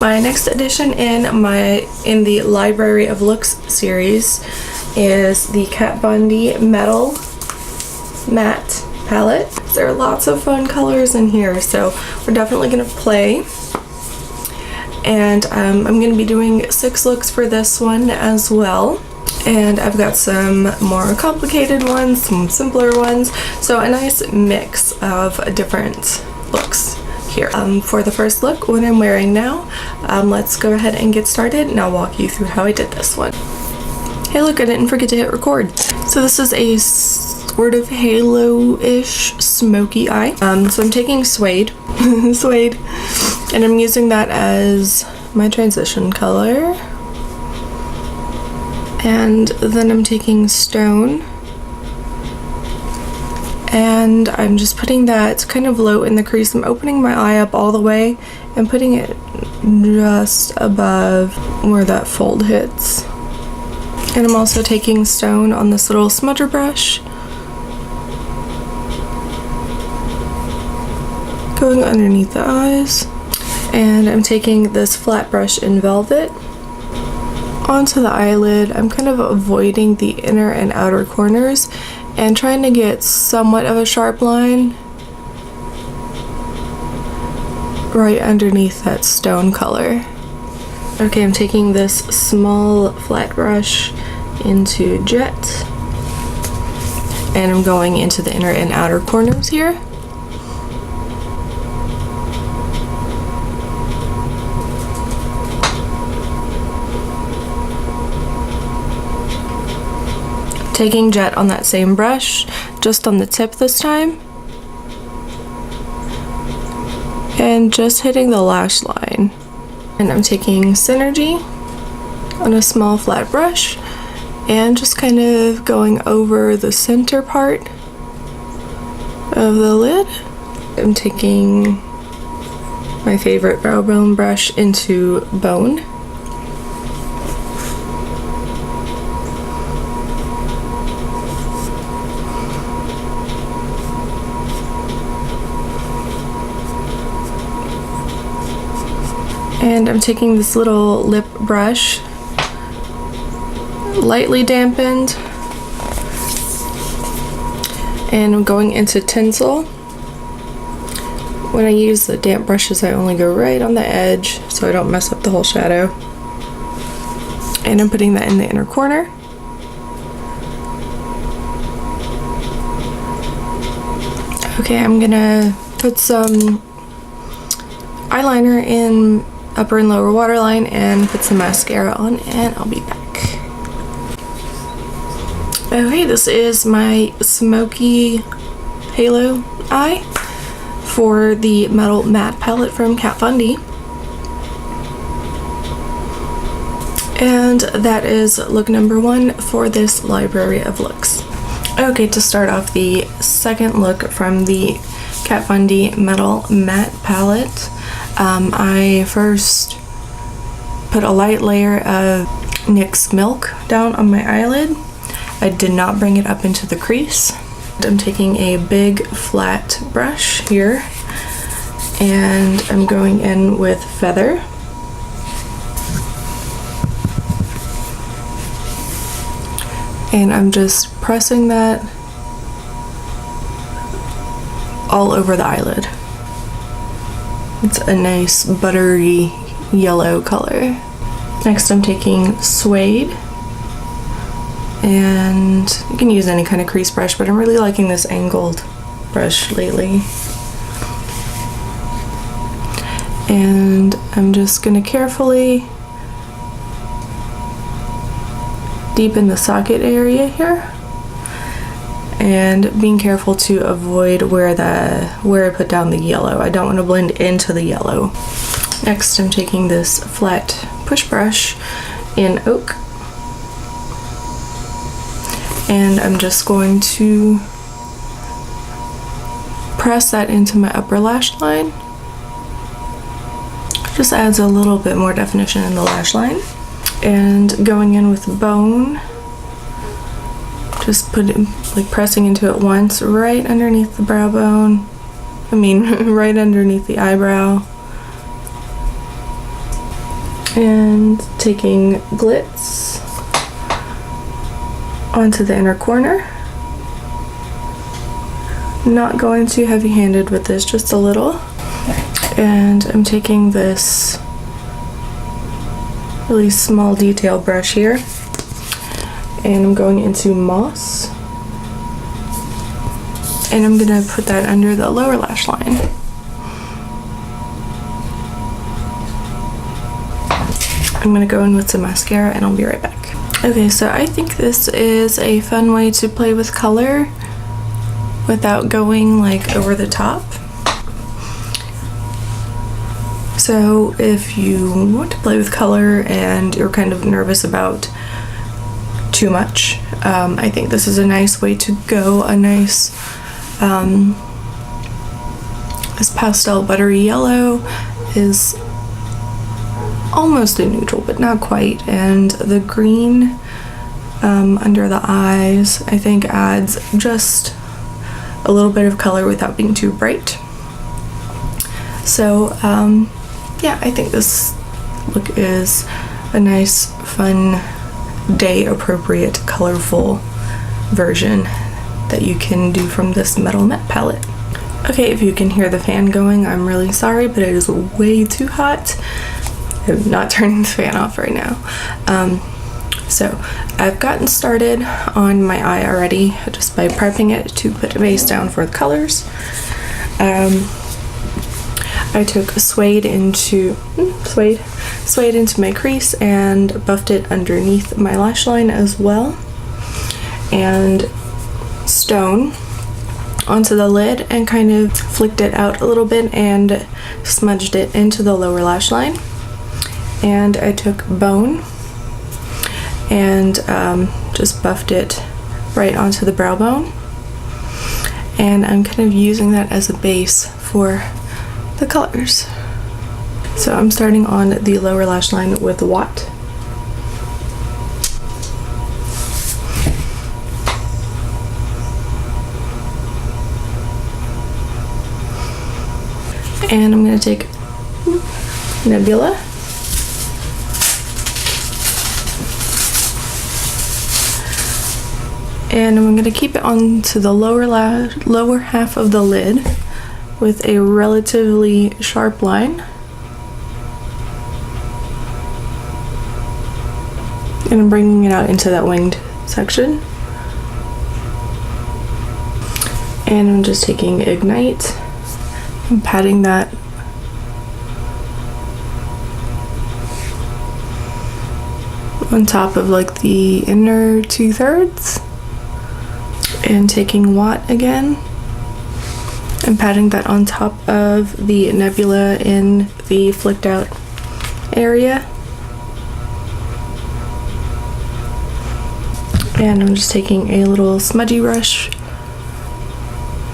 My next addition in the Library of Looks series is the Kat Von D Metal Matte Palette. There are lots of fun colors in here, so we're definitely going to play. And I'm going to be doing 6 looks for this one as well. And I've got some more complicated ones, some simpler ones, so a nice mix of different looks here. For the first look, what I'm wearing now, let's go ahead and get started, and I'll walk you through how I did this one. Hey look, I didn't forget to hit record. So this is a sort of halo-ish smoky eye. So I'm taking suede, and I'm using that as my transition color. And then I'm taking stone, and I'm just putting that kind of low in the crease. I'm opening my eye up all the way and putting it just above where that fold hits. And I'm also taking stone on this little smudger brush, going underneath the eyes. And I'm taking this flat brush in Velvet onto the eyelid. I'm kind of avoiding the inner and outer corners and trying to get somewhat of a sharp line right underneath that stone color. Okay, I'm taking this small flat brush into Jet, and I'm going into the inner and outer corners here. Taking Jet on that same brush, just on the tip this time, and just hitting the lash line. And I'm taking Synergy on a small flat brush and just kind of going over the center part of the lid. I'm taking my favorite brow bone brush into Bone. And I'm taking this little lip brush, lightly dampened, and I'm going into Tinsel. When I use the damp brushes, I only go right on the edge so I don't mess up the whole shadow. And I'm putting that in the inner corner. Okay, I'm gonna put some eyeliner in upper and lower waterline and put some mascara on, and I'll be back. Okay, this is my smoky halo eye for the Metal Matte Palette from Kat Von D. And that is look number 1 for this Library of Looks. Okay, to start off the second look from the Kat Von D Metal Matte Palette, I first put a light layer of NYX Milk down on my eyelid. I did not bring it up into the crease. I'm taking a big flat brush here, and I'm going in with Feather. And I'm just pressing that all over the eyelid. It's a nice buttery yellow color. Next I'm taking Suede, and you can use any kind of crease brush, but I'm really liking this angled brush lately. And I'm just gonna carefully deepen the socket area here, and being careful to avoid where I put down the yellow. I don't want to blend into the yellow. Next I'm taking this flat push brush in Oak, and I'm just going to press that into my upper lash line. Just adds a little bit more definition in the lash line. And going in with Bone, just pressing into it once right underneath the brow bone. Right underneath the eyebrow. And taking Glitz onto the inner corner. Not going too heavy-handed with this, just a little. And I'm taking this really small detail brush here, and I'm going into Moss, and I'm gonna put that under the lower lash line. I'm gonna go in with some mascara and I'll be right back. Okay, so I think this is a fun way to play with color without going like over the top. So if you want to play with color and you're kind of nervous about too much, I think this is a nice way to go. A nice this pastel buttery yellow is almost a neutral, but not quite, and the green under the eyes I think adds just a little bit of color without being too bright. So yeah, I think this look is a nice, fun, day appropriate, colorful version that you can do from this Metal Matte palette. Okay, if you can hear the fan going, I'm really sorry, but it is way too hot. I'm not turning the fan off right now. So I've gotten started on my eye already just by prepping it to put a base down for the colors. I took suede into my crease and buffed it underneath my lash line as well, and stone onto the lid and kind of flicked it out a little bit and smudged it into the lower lash line. And I took bone and just buffed it right onto the brow bone, and I'm kind of using that as a base for the colors. So I'm starting on the lower lash line with Watt. And I'm going to take Nebula. And I'm going to keep it onto the lower half of the lid with a relatively sharp line. And I'm bringing it out into that winged section. And I'm just taking Ignite and patting that on top of like the inner 2/3, and taking Watt again and patting that on top of the nebula in the flicked out area. And I'm just taking a little smudgy brush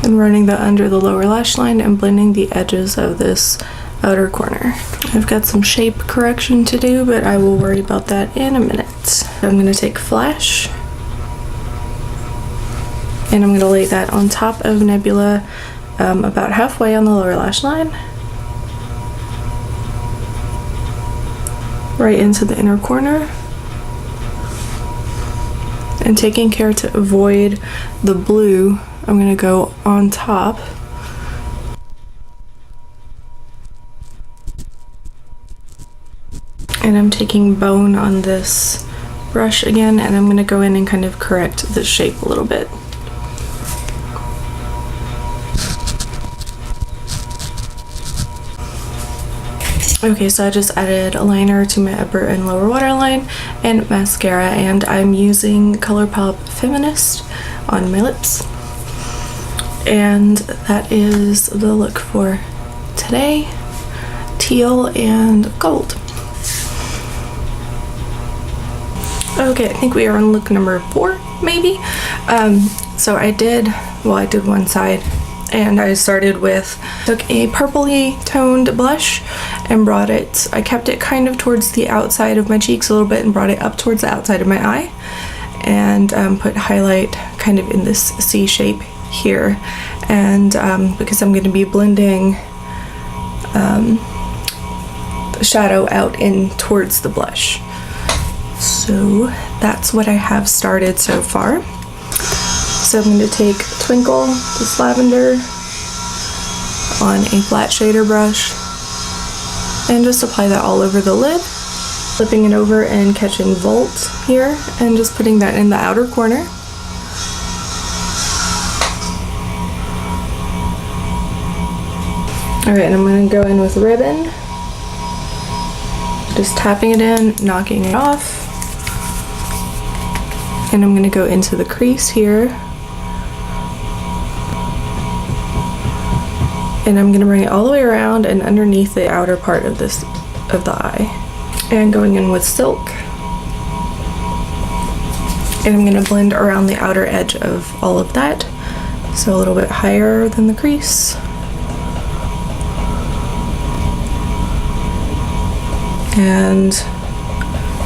and running that under the lower lash line and blending the edges of this outer corner. I've got some shape correction to do, but I will worry about that in a minute. I'm going to take Flash and I'm going to lay that on top of Nebula about halfway on the lower lash line, right into the inner corner, and taking care to avoid the blue, I'm going to go on top and I'm taking bone on this brush again, and I'm going to go in and kind of correct the shape a little bit. Okay, so I just added a liner to my upper and lower waterline and mascara, and I'm using ColourPop Feminist on my lips. And that is the look for today. Teal and gold. Okay, I think we are on look number 4, maybe. So I did one side, and I started with, took a purpley toned blush and I kept it kind of towards the outside of my cheeks a little bit and brought it up towards the outside of my eye, and put highlight kind of in this C shape here. And because I'm going to be blending shadow out in towards the blush. So that's what I have started so far. So I'm going to take Twinkle, this lavender, on a flat shader brush and just apply that all over the lid, flipping it over and catching Volt here and just putting that in the outer corner. Alright, and I'm going to go in with Ribbon, just tapping it in, knocking it off, and I'm going to go into the crease here, and I'm going to bring it all the way around and underneath the outer part of the eye, and going in with Silk, and I'm going to blend around the outer edge of all of that, so a little bit higher than the crease. And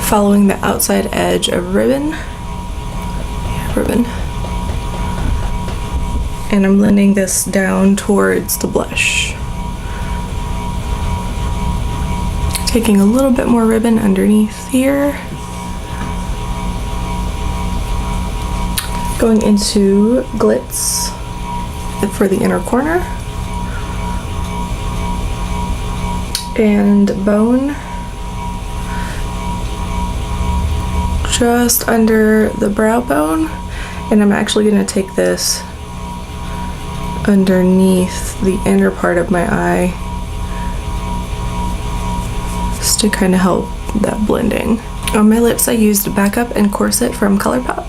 following the outside edge of Ribbon, and I'm blending this down towards the blush. Taking a little bit more Ribbon underneath here. Going into Glitz for the inner corner. And Bone just under the brow bone, and I'm actually going to take this underneath the inner part of my eye just to kind of help that blending. On my lips I used Backup and Corset from ColourPop.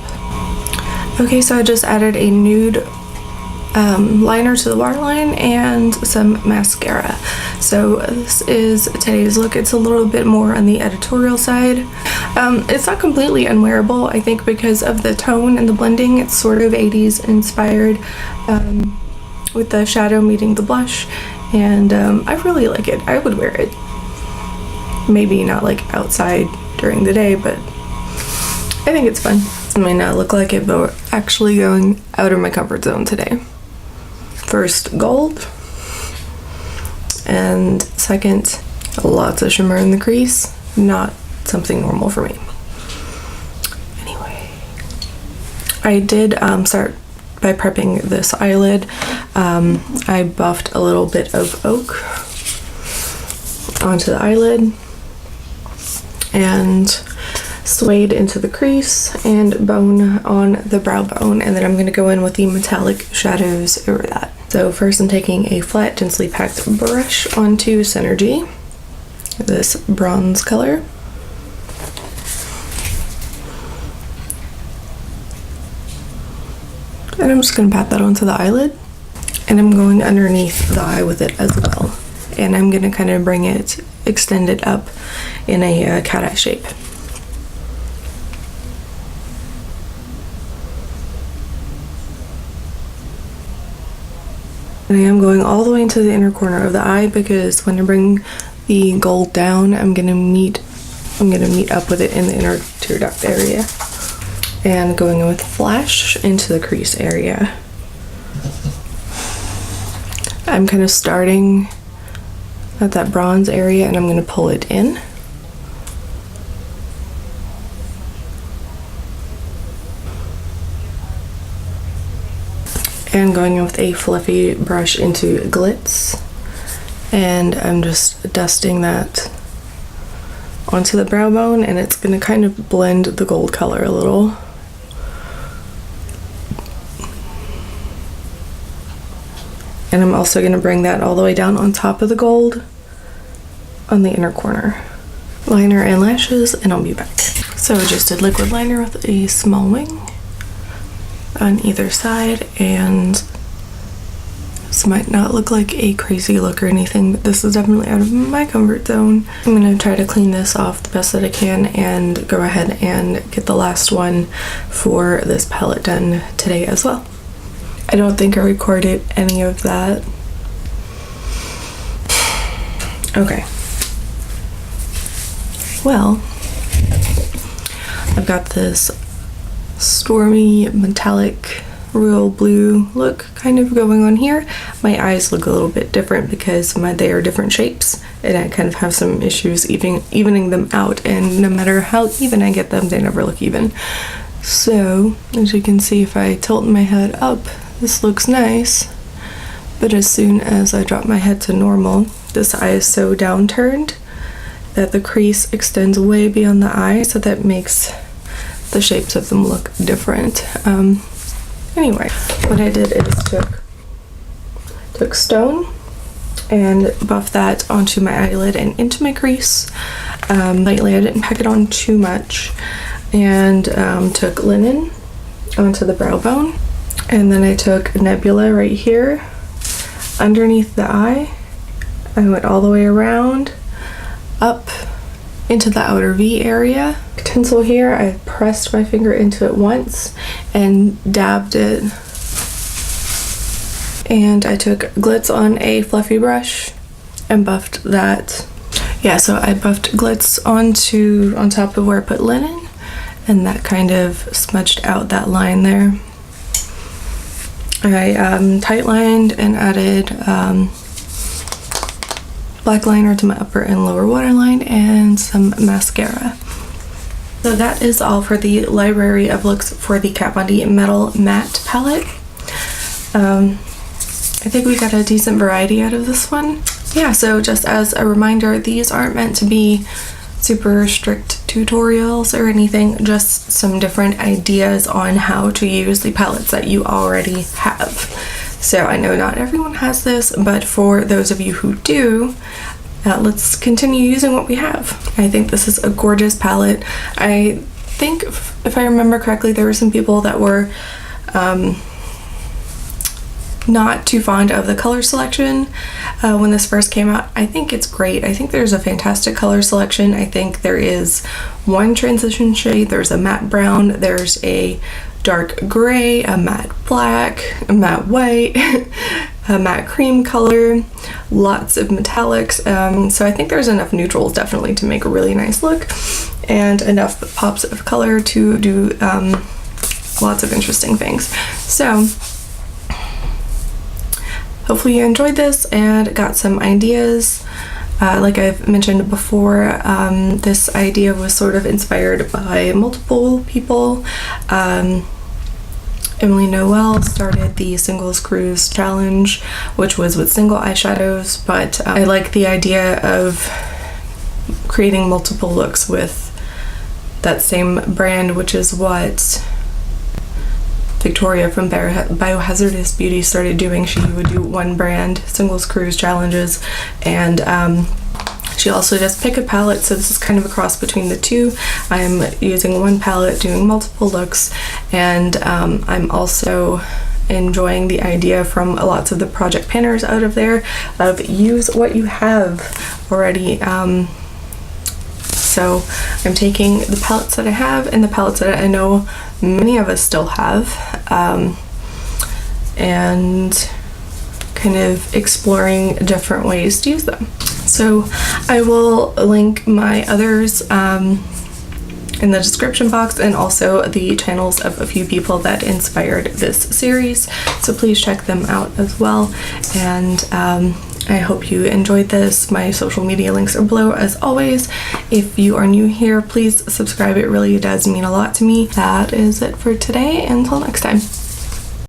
Okay, so I just added a nude liner to the waterline and some mascara. So this is today's look. It's a little bit more on the editorial side. It's not completely unwearable, I think, because of the tone and the blending. It's sort of 80s inspired with the shadow meeting the blush, and I really like it. I would wear it. Maybe not like outside during the day, but I think it's fun. It might not look like it, but we're actually going out of my comfort zone today. First, gold, and second, lots of shimmer in the crease. Not something normal for me. Anyway, I did start by prepping this eyelid. I buffed a little bit of ochre onto the eyelid and suede into the crease and bone on the brow bone, and then I'm going to go in with the metallic shadows over that. So first I'm taking a flat, densely packed brush onto Synergy, this bronze color. And I'm just going to pat that onto the eyelid, and I'm going underneath the eye with it as well. And I'm going to kind of bring it, extend it up in a cat eye shape. And I am going all the way into the inner corner of the eye because when I bring the gold down, I'm gonna meet up with it in the inner tear duct area. And going in with Flash into the crease area. I'm kind of starting at that bronze area and I'm gonna pull it in. And going in with a fluffy brush into Glitz, and I'm just dusting that onto the brow bone, and it's going to kind of blend the gold color a little. And I'm also going to bring that all the way down on top of the gold on the inner corner. Liner and lashes, and I'll be back. So I just did liquid liner with a small wing on either side, and this might not look like a crazy look or anything, but this is definitely out of my comfort zone. I'm gonna try to clean this off the best that I can and go ahead and get the last one for this palette done today as well. I don't think I recorded any of that. Okay. Well, I've got this stormy metallic royal blue look kind of going on here. My eyes look a little bit different because they are different shapes, and I kind of have some issues evening them out, and no matter how even I get them, they never look even. So as you can see, if I tilt my head up, this looks nice, but as soon as I drop my head to normal, this eye is so downturned that the crease extends way beyond the eye, so that makes the shapes of them look different. Anyway, what I did is took stone and buffed that onto my eyelid and into my crease lightly. I didn't pack it on too much, and took linen onto the brow bone, and then I took Nebula right here underneath the eye. I went all the way around up into the outer V area. Tinsel here, I pressed my finger into it once and dabbed it, and I took glitz on a fluffy brush and buffed that. Yeah, so I buffed glitz on top of where I put linen, and that kind of smudged out that line there. I tight lined and added black liner to my upper and lower waterline and some mascara. So that is all for the library of looks for the Kat Von D Metal Matte Palette. I think we got a decent variety out of this one. Yeah, so just as a reminder, these aren't meant to be super strict tutorials or anything, just some different ideas on how to use the palettes that you already have. So I know not everyone has this, but for those of you who do, let's continue using what we have. I think this is a gorgeous palette. I think, if I remember correctly, there were some people that were not too fond of the color selection when this first came out. I think it's great. I think there's a fantastic color selection. I think there is one transition shade, there's a matte brown, there's a dark gray, a matte black, a matte white, a matte cream color, lots of metallics. So I think there's enough neutrals definitely to make a really nice look, and enough pops of color to do lots of interesting things. So hopefully you enjoyed this and got some ideas. Like I've mentioned before, this idea was sort of inspired by multiple people. Emily Noel started the Single Screws Challenge, which was with single eyeshadows, but I like the idea of creating multiple looks with that same brand, which is what Victoria from Biohazardous Beauty started doing. She would do one brand, Single Screws challenges, and she also does pick a palette, so this is kind of a cross between the two. I'm using one palette, doing multiple looks, and I'm also enjoying the idea from lots of the project pinners out of there of use what you have already. So I'm taking the palettes that I have and the palettes that I know many of us still have, and kind of exploring different ways to use them. So I will link my others in the description box, and also the channels of a few people that inspired this series, so please check them out as well. And I hope you enjoyed this. My social media links are below as always. If you are new here, please subscribe. It really does mean a lot to me. That is it for today. Until next time.